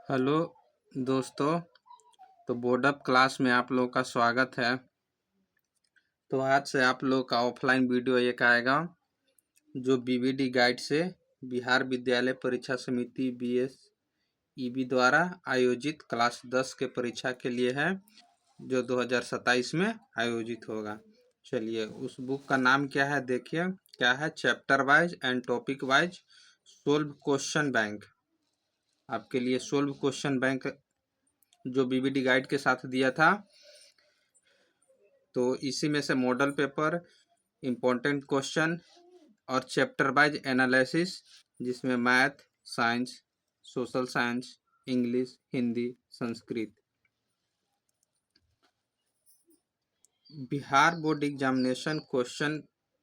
Hello दोस्तों। तो board up class में आप लोगों का स्वागत है। तो आज से आप लोगों का ऑफलाइन वीडियो एक आएगा जो बीवीडी गाइड से बिहार विद्यालय परीक्षा समिति बीएस ईबी द्वारा आयोजित क्लास 10 के परीक्षा के लिए है, जो 2027 में आयोजित होगा। चलिए, उस बुक का नाम क्या है देखिए, क्या है, chapter wise and topic wise solve question bank. आपके लिए सोल्व क्वेश्चन बैंक जो बीवीडी गाइड के साथ दिया था, तो इसी में से मॉडल पेपर, इम्पोर्टेंट क्वेश्चन और चैप्टर वाइज एनालिसिस, जिसमें math, science, social science, English, Hindi, Sanskrit. Bihar board examination question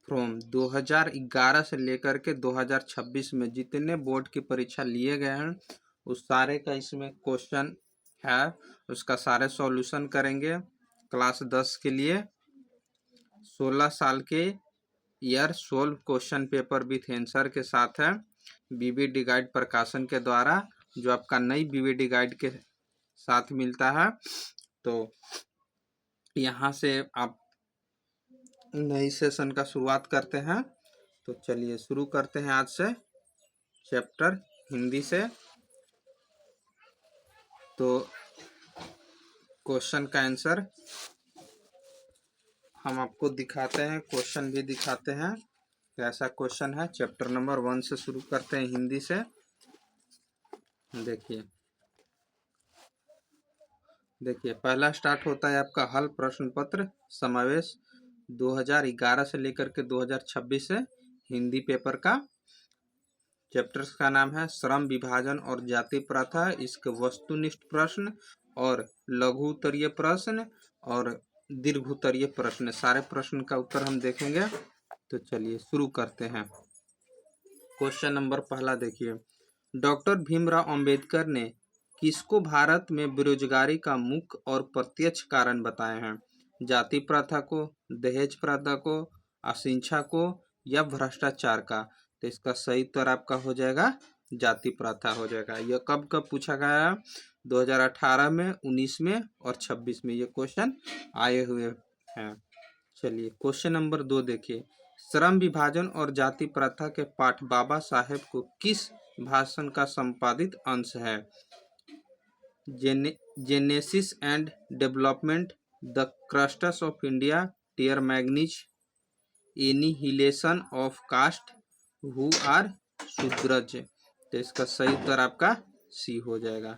from 2011 से लेकर के 2026 में जितने बोर्ड की परीक्षा लिए गए हैं उस सारे का इसमें क्वेश्चन है, उसका सारे सॉल्यूशन करेंगे। क्लास 10 के लिए 16 साल के year solve question paper with answer के साथ है, बीवीडी गाइड प्रकाशन के द्वारा, जो आपका नई बीवीडी गाइड के साथ मिलता है। तो यहाँ से आप नई सेशन का शुरुआत करते हैं। तो चलिए शुरू करते हैं आज से चैप्टर हिंदी से। तो क्वेश्चन का आंसर हम आपको दिखाते हैं, क्वेश्चन भी दिखाते हैं कैसा क्वेश्चन है। चैप्टर नंबर 1 से शुरू करते हैं हिंदी से। देखिए पहला स्टार्ट होता है आपका हल प्रश्न पत्र समावेश 2011 से लेकर के 2026 से हिंदी पेपर का। चैप्टर का नाम है श्रम विभाजन और जाति प्रथा, इसके वस्तुनिष्ठ प्रश्न और लघु उत्तरीय प्रश्न और दीर्घ उत्तरीय प्रश्न, सारे प्रश्न का उत्तर हम देखेंगे। तो चलिए शुरू करते हैं। क्वेश्चन नंबर पहला देखिए, डॉक्टर भीमराव अंबेडकर ने किसको भारत में बेरोजगारी का मुख्य और प्रत्यक्ष कारण बताए हैं? जाति प्रथा को, दहेज प्रथा को, अशिक्षा को या भ्रष्टाचार का? तो इसका सही उत्तर आपका हो जाएगा जाति प्रथा हो जाएगा। यह कब कब पूछा गया? 2018 में, 19 में और 26 में ये क्वेश्चन आए हुए हैं। चलिए क्वेश्चन नंबर 2 देखिए, श्रम विभाजन और जाति प्रथा के पाठ बाबा साहेब को किस भाषण का संपादित अंश है? Genesis and development, the castes of India, their manganese, annihilation of caste, who are Shudras? तो इसका सही उत्तर आपका सी हो जाएगा।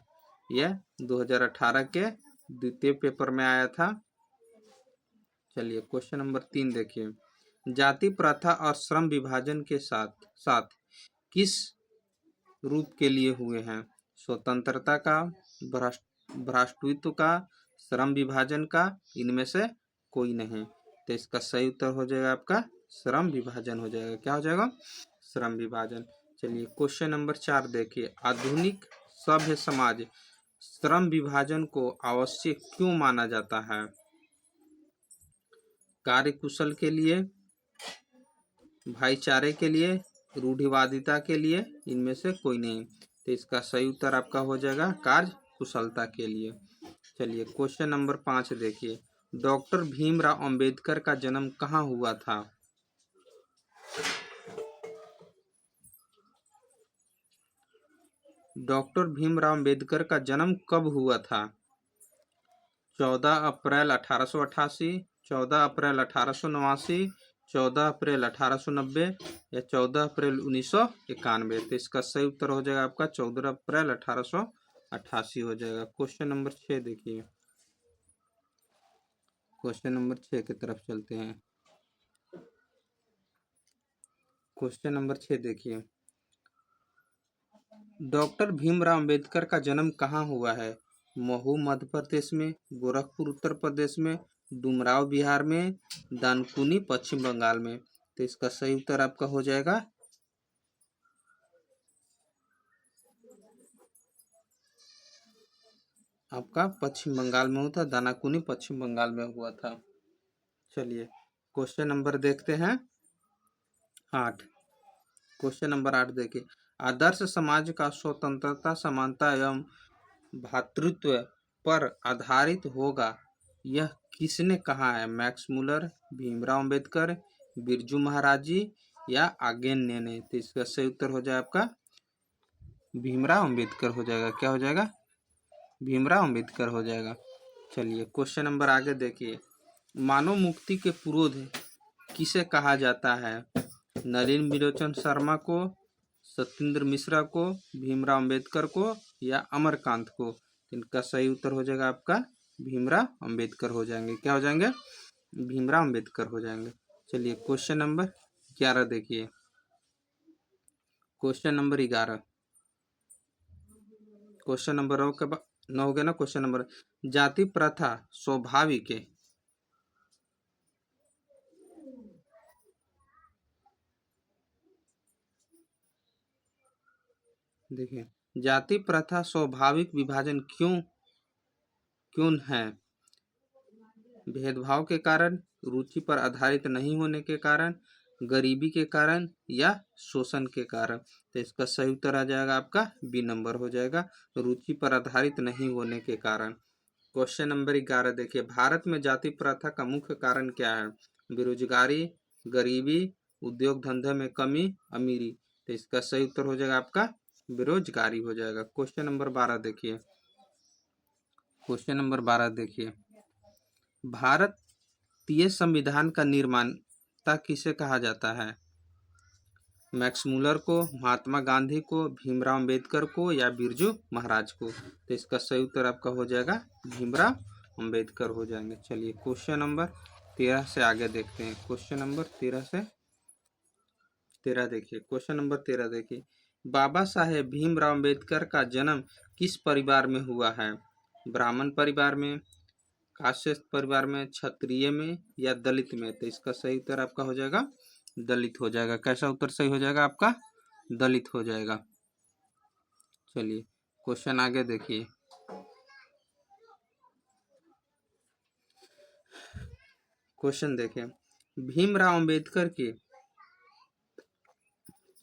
यह 2018 के द्वितीय पेपर में आया था। चलिए क्वेश्चन नंबर 3 देखिए, जाति प्रथा और श्रम विभाजन के साथ साथ किस रूप के लिए हुए हैं? स्वतंत्रता का, भ्रातृत्व का, श्रम विभाजन का, इनमें से कोई नहीं। तो इसका सही उत्तर हो जाएगा आपका श्रम विभाजन हो जाएगा। क्या हो जाएगा? श्रम विभाजन। चलिए क्वेश्चन नंबर 4 देखिए, आधुनिक सभ्य समाज श्रम विभाजन को आवश्यक क्यों माना जाता है? कार्य कुशल के लिए, भाईचारे के लिए, रूढ़िवादिता के लिए, इनमें से कोई नहीं। तो इसका सही उत्तर आपका हो जाएगा कार्य कुशलता के लिए। चलिए क्वेश्चन नंबर 5 देखिए, डॉक्टर भीमराव अंबेडकर का जन्म कहाँ हुआ था? डॉक्टर भीमराव अंबेडकर का जन्म कब हुआ था? 14 अप्रैल 1888, 14 अप्रैल 1889, 14 अप्रैल 1890 या 14 अप्रैल 1991? तो इसका सही उत्तर हो जाएगा आपका 14 अप्रैल 1888 हो जाएगा। क्वेश्चन नंबर 6 देखिए, क्वेश्चन नंबर 6 की तरफ चलते हैं। क्वेश्चन नंबर 6 देखिए, डॉक्टर भीमराव अंबेडकर का जन्म कहाँ हुआ है? महू मध्य प्रदेश में, गोरखपुर उत्तर प्रदेश में, डुमराव बिहार में, दानकुनी पश्चिम बंगाल में? तो इसका सही उत्तर आपका हो जाएगा आपका पश्चिम बंगाल में हुआ था, दानाकुनी पश्चिम बंगाल में हुआ था। चलिए क्वेश्चन नंबर देखते हैं 8। क्वेश्चन नंबर 8 देखिए, आदर्श समाज का स्वतंत्रता, समानता एवं भातृत्व पर आधारित होगा, यह किसने कहा है? मैक्स मुलर, भीमराव अंबेडकर, बिरजू महाराज जी या आगेन्य ने? तो इसका सही उत्तर हो जाए आपका भीमराव अंबेडकर हो जाएगा। क्या हो जाएगा? भीमराव अंबेडकर हो जाएगा। चलिए क्वेश्चन नंबर आगे देखिए। मानव मुक्ति के पुरोध किसे कहा जाता है? नलिन बिलोचन शर्मा को, सत्येंद्र मिश्रा को, भीमराव अंबेडकर को या अमरकांत को? इनका सही उत्तर हो जाएगा आपका भीमराव अंबेडकर हो जाएंगे। क्या हो जाएंगे? भीमराव अंबेडकर हो जाएंगे। चलिए क्वेश्चन नंबर 11 देखिए। क्वेश्चन नंबर 11, क्वेश्चन नंबर 9 हो गया ना। क्वेश्चन नंबर, जाति प्रथा स्वाभाविक है। देखिए, जाति प्रथा स्वाभाविक विभाजन क्यों है? भेदभाव के कारण, रुचि पर आधारित नहीं होने के कारण, गरीबी के कारण या शोषण के कारण? तो इसका सही उत्तर आ जाएगा आपका बी नंबर हो जाएगा, रुचि पर आधारित नहीं होने के कारण। क्वेश्चन नंबर 11 देखिए। भारत में जाति प्रथा का मुख्य कारण क्या है? बेरोजगारी, गरीबी, उद्योग धंधे में कमी, अमीरी? तो इसका सही उत्तर हो जाएगा आपका बेरोजगारी हो जाएगा। क्वेश्चन नंबर 12 देखिए। क्वेश्चन नंबर 12 देखिए। भारतीय संविधान का निर्माता किसे कहा जाता है? मैक्स मुलर को, महात्मा गांधी को, भीमराव अंबेडकर को या बिरजू महाराज को? तो इसका सही उत्तर आपका हो जाएगा भीमराव अंबेडकर हो जाएंगे। चलिए क्वेश्चन नंबर 13 से आगे देखते हैं। क्वेश्चन नंबर 13 से 13 देखिए। क्वेश्चन नंबर 13 देखिए। बाबा साहेब भीमराव अंबेडकर का जन्म किस परिवार में हुआ है? ब्राह्मण परिवार में, काश्यप परिवार में, क्षत्रिय में या दलित में? तो इसका सही उत्तर आपका हो जाएगा दलित हो जाएगा। कैसा उत्तर सही हो जाएगा आपका? दलित हो जाएगा। चलिए क्वेश्चन आगे देखिए। क्वेश्चन देखिए। भीमराव अंबेडकर के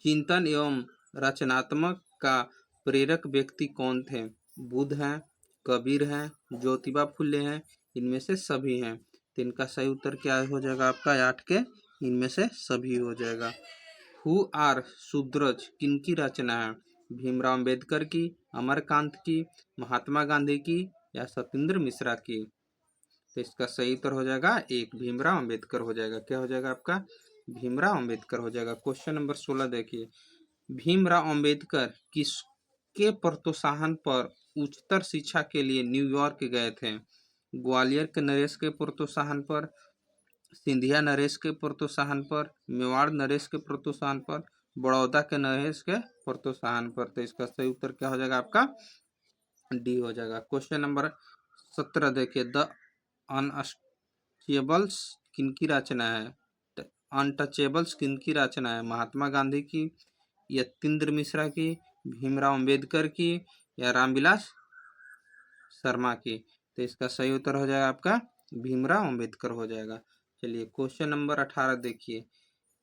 चिंतन एवं रचनात्मक का प्रेरक व्यक्ति कौन थे? बुद्ध हैं, कबीर हैं, ज्योतिबा फुले हैं, इनमें से सभी हैं? तो इनका सही उत्तर क्या हो जाएगा आपका 8 के इनमें से सभी हो जाएगा। हु आर सुद्रज किनकी रचना है? भीमराव अंबेडकर की, अमरकांत की, महात्मा गांधी की या सत्येंद्र मिश्रा की? तो इसका सही उत्तर हो जाएगा एक भीमराव अंबेडकर हो जाएगा। क्या हो जाएगा आपका? भीमराव अंबेडकर हो जाएगा। क्वेश्चन नंबर 16 देखिए। भीमराव अंबेडकर किसके प्रोत्साहन पर उच्चतर शिक्षा के लिए न्यूयॉर्क गए थे? ग्वालियर के नरेश के प्रोत्साहन पर, सिंधिया नरेश के प्रोत्साहन पर, मेवाड़ नरेश के प्रोत्साहन पर, बड़ौदा के नरेश के प्रोत्साहन पर? तो इसका सही उत्तर क्या हो जाएगा आपका डी हो जाएगा। क्वेश्चन नंबर 17 देखिए। द अनटचेबल्स किनकी रचना है? अनटचेबल्स किनकी रचना है? महात्मा गांधी की, यतीन्द्र मिश्रा की, भीमराव अंबेडकर की या रामविलास शर्मा की? तो इसका सही उत्तर हो जाएगा आपका भीमराव अंबेडकर हो जाएगा। चलिए क्वेश्चन नंबर 18 देखिए।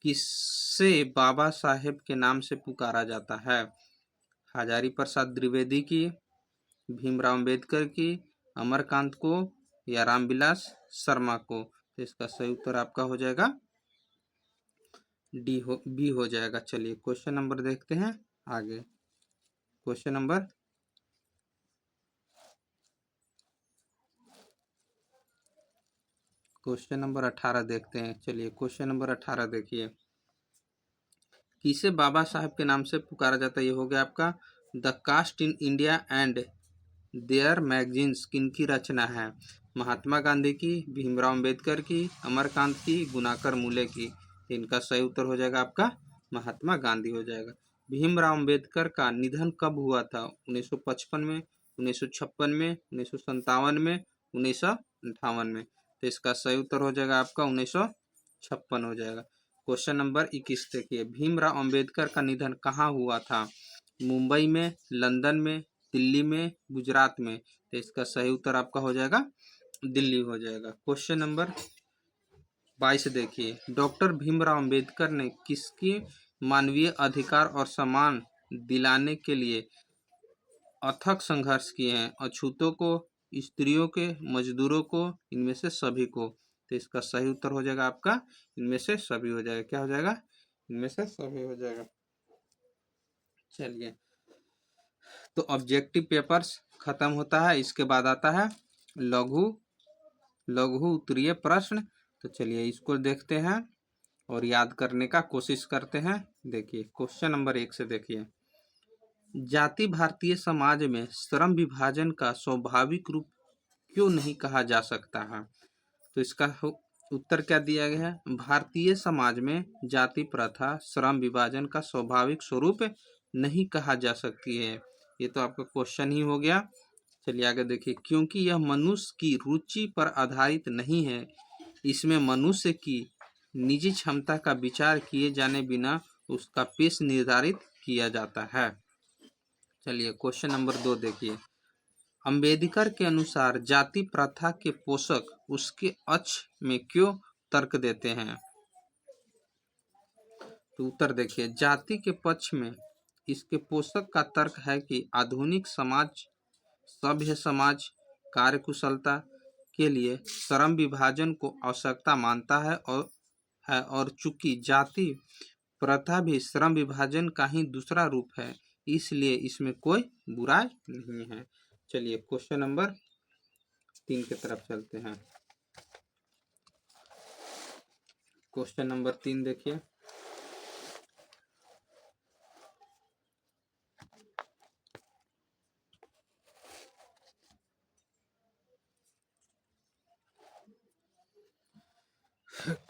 किससे बाबा साहेब के नाम से पुकारा जाता है? हजारी प्रसाद द्विवेदी की, भीमराव अंबेडकर की, अमरकांत को या रामविलास शर्मा को? तो इसका सही उत्तर आपका हो जाएगा बी हो जाएगा। चलिए क्वेश्चन नंबर देखते हैं आगे। क्वेश्चन नंबर 18 देखते हैं। चलिए क्वेश्चन नंबर 18 देखिए। किसे बाबा साहब के नाम से पुकारा जाता है? ये हो गया आपका the caste in India and their magazines किनकी रचना है? महात्मा गांधी की, भीमराव अंबेडकर की, अमरकांत की, गुनाकर मूले की? इनका सही उत्तर हो जाएगा आपका महात्मा गांधी हो जाएगा। भीमराव अंबेडकर का निधन कब हुआ था? 1955 में, 1956 में, 1957 में, 1958 में? तो इसका सही उत्तर हो जाएगा आपका 1956 हो जाएगा। क्वेश्चन नंबर 21 देखिए। भीमराव अंबेडकर का निधन कहाँ हुआ था? मुंबई में, लंदन में, दिल्ली में, गुजरात में? तो इसका सही उत्तर आपका हो जाएगा दिल्ली हो जाएगा। क्वेश्चन नंबर 22 देखिए। डॉक्टर भीमराव अंबेडकर ने किसके मानवीय अधिकार और सम्मान दिलाने के लिए अथक संघर्ष किए हैं, अछूतों को, स्त्रियों के, मजदूरों को, इनमें से सभी को। तो इसका सही उत्तर हो जाएगा आपका इनमें से सभी हो जाएगा। क्या हो जाएगा? इनमें से सभी हो जाएगा। चलिए, तो ऑब्जेक्टिव पेपर्स खत्म होता है, इसके बाद आता है लघु लघु उत्तरीय प्रश्न। तो चलिए इसको देखते हैं और याद करने का कोशिश करते हैं। देखिए क्वेश्चन नंबर 1 से देखिए, जाति भारतीय समाज में श्रम विभाजन का स्वाभाविक रूप क्यों नहीं कहा जा सकता है? तो इसका उत्तर क्या दिया गया है? भारतीय समाज में जाति प्रथा श्रम विभाजन का स्वाभाविक स्वरूप नहीं कहा जा सकती है। ये तो आपका क्वेश्चन ही हो गया। चलिए आगे देखिए, क्योंकि यह मनुष्य की रुचि पर आधारित नहीं है, इसमें मनुष्य की निजी क्षमता का विचार किए जाने बिना उसका पेश निर्धारित किया जाता है। चलिए क्वेश्चन नंबर 2 देखिए, अंबेडकर के अनुसार जाति प्रथा के पोषक उसके अक्ष में क्यों तर्क देते हैं? तो उत्तर देखिए, जाति के पक्ष में इसके पोषक का तर्क है कि आधुनिक समाज सभ्य समाज कार्यकुशलता के लिए श्रम विभाजन को आवश्यकता मानता है और चूंकि जाति प्रथा भी श्रम विभाजन का ही दूसरा रूप है, इसलिए इसमें कोई बुराई नहीं है। चलिए क्वेश्चन नंबर 3 की तरफ चलते हैं। क्वेश्चन नंबर 3 देखिए,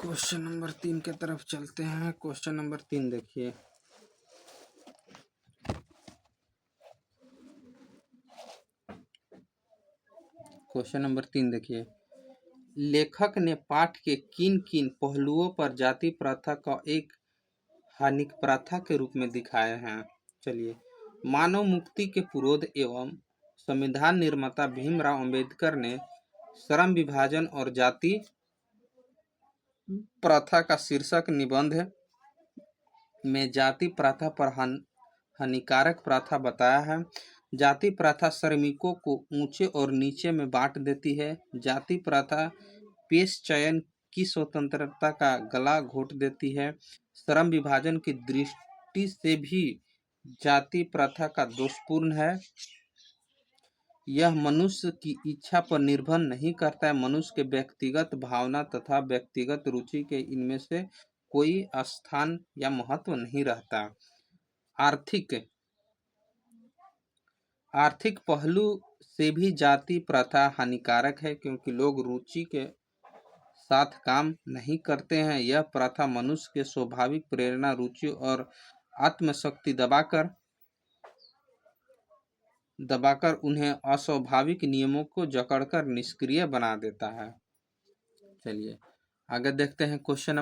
क्वेश्चन नंबर 3 की तरफ चलते हैं। क्वेश्चन नंबर 3 देखिए, क्वेश्चन नंबर 3 देखिए, लेखक ने पाठ के किन किन पहलुओं पर जाति प्रथा का एक हानिक प्रथा के रूप में दिखाए हैं? चलिए, मानव मुक्ति के पुरोध एवं संविधान निर्माता भीमराव अंबेडकर ने श्रम विभाजन और जाति प्रथा का शीर्षक निबंध में जाति प्रथा पर हानिकारक प्रथा बताया है। जाति प्रथा श्रमिकों को ऊंचे और नीचे में बांट देती है। जाति प्रथा पेश चयन की स्वतंत्रता का गला घोट देती है। श्रम विभाजन की दृष्टि से भी जाति प्रथा का दोषपूर्ण है। यह मनुष्य की इच्छा पर निर्भर नहीं करता है, मनुष्य के व्यक्तिगत भावना तथा व्यक्तिगत रुचि के इनमें से कोई स्थान या महत्व नहीं रहता। आर्थिक पहलू से भी जाति प्रथा हानिकारक है, क्योंकि लोग रुचि के साथ काम नहीं करते हैं। यह प्रथा मनुष्य के स्वाभाविक प्रेरणा, रुचि और आत्मशक्ति दबाकर उन्हें अस्वाभाविक नियमों को जकड़कर निष्क्रिय बना देता है। चलिए आगे देखते हैं। क्वेश्चन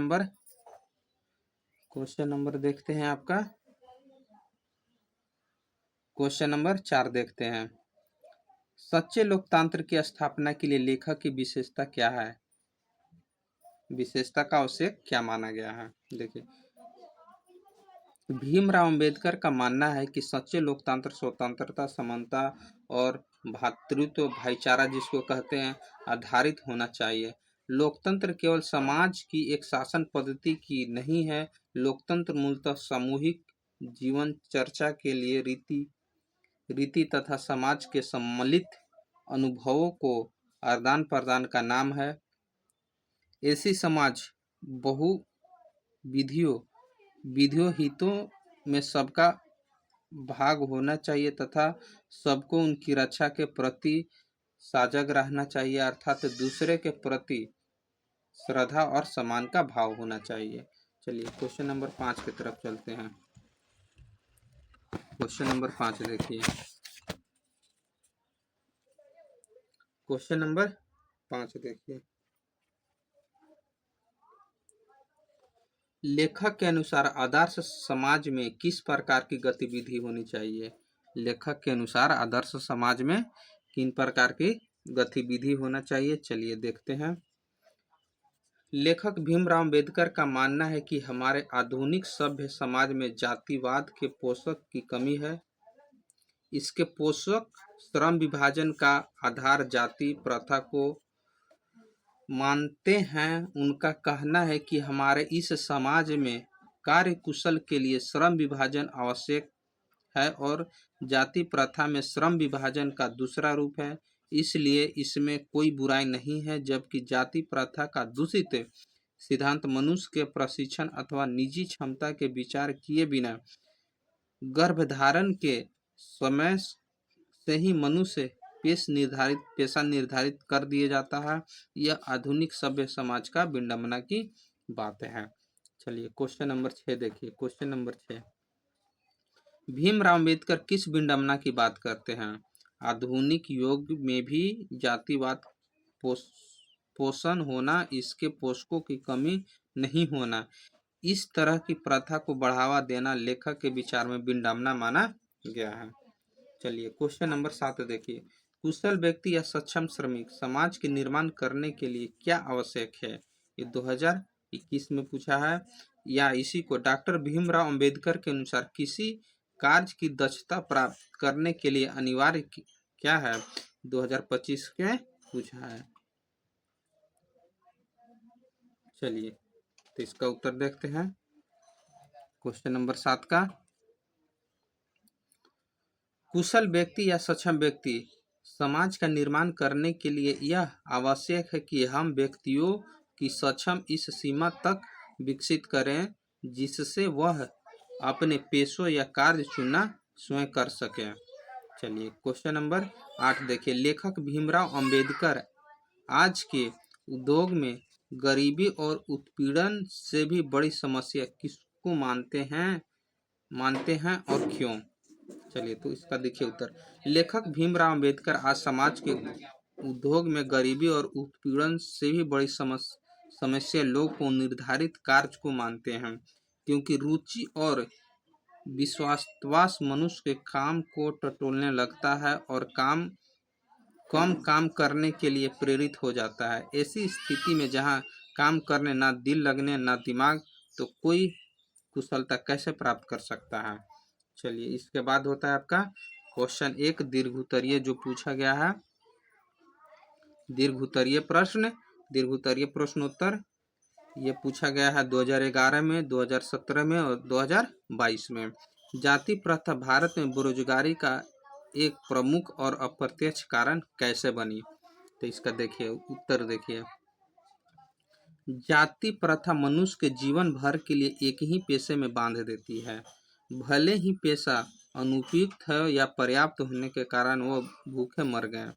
नंबर देखते हैं आपका क्वेश्चन नंबर 4 देखते हैं। सच्चे लोकतंत्र की स्थापना के लिए लेखक की विशेषता क्या है? विशेषता का उसे क्या माना गया है? देखिए, भीमराव अंबेडकर का मानना है कि सच्चे लोकतंत्र स्वतंत्रता, समानता और भ्रातृत्व, भाईचारा जिसको कहते हैं, आधारित होना चाहिए। लोकतंत्र केवल समाज की एक शासन पद्धति की नहीं है। लोकतंत्र मूलतः सामूहिक जीवन चर्चा के लिए रीति तथा समाज के सम्मिलित अनुभवों को आदान प्रदान का नाम है। ऐसी समाज विधियों हितों में सबका भाग होना चाहिए तथा सबको उनकी रक्षा के प्रति सजग रहना चाहिए, अर्थात दूसरे के प्रति श्रद्धा और सम्मान का भाव होना चाहिए। चलिए क्वेश्चन नंबर 5 की तरफ चलते हैं। क्वेश्चन नंबर 5 देखिए, क्वेश्चन नंबर 5 देखिए, लेखक के अनुसार आदर्श समाज में किस प्रकार की गतिविधि होनी चाहिए? लेखक के अनुसार आदर्श समाज में किन प्रकार की गतिविधि होना चाहिए? चलिए देखते हैं। लेखक भीमराव अंबेडकर का मानना है कि हमारे आधुनिक सभ्य समाज में जातिवाद के पोषक की कमी है। इसके पोषक श्रम विभाजन का आधार जाति प्रथा को मानते हैं। उनका कहना है कि हमारे इस समाज में कार्य कुशल के लिए श्रम विभाजन आवश्यक है और जाति प्रथा में श्रम विभाजन का दूसरा रूप है, इसलिए इसमें कोई बुराई नहीं है। जबकि जाति प्रथा का दूषित सिद्धांत मनुष्य के प्रशिक्षण अथवा निजी क्षमता के विचार किए बिना गर्भधारण के समय से ही मनुष्य पेशा निर्धारित कर दिया जाता है। यह आधुनिक सभ्य समाज का विडंबना की बात है। चलिए क्वेश्चन नंबर 6 देखिए। क्वेश्चन नंबर 6, भीमराव अंबेडकर किस विडंबना की बात करते हैं? आधुनिक युग में भी जातिवाद पोषण होना, इसके पोषकों की कमी नहीं होना, इस तरह की प्रथा को बढ़ावा देना लेखक के विचार में विडंबना माना गया है। चलिए क्वेश्चन नंबर 7 देखिए। कुशल व्यक्ति या सक्षम श्रमिक समाज के निर्माण करने के लिए क्या आवश्यक है? ये 2021 में पूछा है। या इसी को डॉक्टर भीमराव अंबेडकर के अनुसार किसी कार्य की दक्षता प्राप्त करने के लिए अनिवार्य क्या है? 2025 के पूछा है। चलिए तो इसका उत्तर देखते हैं। क्वेश्चन नंबर 7 का, कुशल व्यक्ति या सक्षम व्यक्ति समाज का निर्माण करने के लिए यह आवश्यक है कि हम व्यक्तियों की सक्षम इस सीमा तक विकसित करें जिससे वह अपने पेशों या कार्य चुनना स्वयं कर सकें। चलिए क्वेश्चन नंबर 8 देखिए। लेखक भीमराव अंबेडकर आज के उद्योग में गरीबी और उत्पीड़न से भी बड़ी समस्या किसको मानते हैं और क्यों? चलिए तो इसका देखिए उत्तर। लेखक भीमराव अंबेडकर आज समाज के उद्योग में गरीबी और उत्पीड़न से भी बड़ी समस्या लोग को निर्धारित कार्य को मानते हैं, क्योंकि रुचि और विश्वास मनुष्य के काम को टटोलने लगता है और कम काम करने के लिए प्रेरित हो जाता है। ऐसी स्थिति में जहां काम करने ना दिल लगने ना दिमाग, तो कोई कुशलता कैसे प्राप्त कर सकता है? चलिए इसके बाद होता है आपका क्वेश्चन 1 दीर्घोत्तरीय जो पूछा गया है। दीर्घोत्तरीय प्रश्नोत्तर ये पूछा गया है 2011 में, 2017 में और 2022 में। जाति प्रथा भारत में बेरोजगारी का एक प्रमुख और अप्रत्यक्ष कारण कैसे बनी? तो इसका देखिए उत्तर देखिए। जाति प्रथा मनुष्य के जीवन भर के लिए एक ही पेशे में बांध देती है। भले ही पेशा अनुपयुक्त है या पर्याप्त होने के कारण वो भूखे मर गए।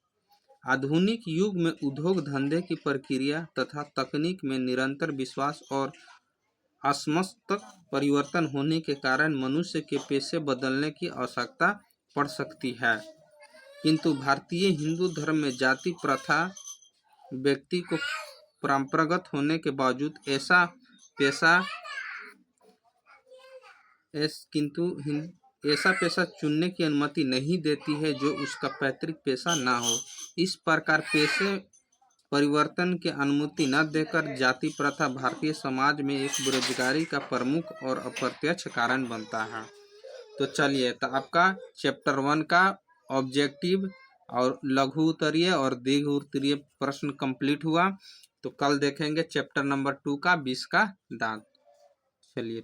आधुनिक युग में उद्योग धंधे की प्रक्रिया तथा तकनीक में निरंतर विश्वास और असमस्त परिवर्तन होने के कारण मनुष्य के पेशे बदलने की आवश्यकता पड़ सकती है। किंतु भारतीय हिंदू धर्म में जाति प्रथा व्यक्ति को परंपरागत होने के बावजूद ऐसा पेशा चुनने की अनुमति नहीं देती है जो उसका पैतृक पेशा ना हो। इस प्रकार पेशे परिवर्तन की अनुमति न देकर जाति प्रथा भारतीय समाज में एक बेरोजगारी का प्रमुख और अप्रत्यक्ष कारण बनता है। तो चलिए तो आपका चैप्टर 1 का ऑब्जेक्टिव और लघु उत्तरीय और दीर्घ उत्तरीय प्रश्न कंप्लीट हुआ। तो कल देखेंगे चैप्टर नंबर 2 का 20 का दांत। चलिए।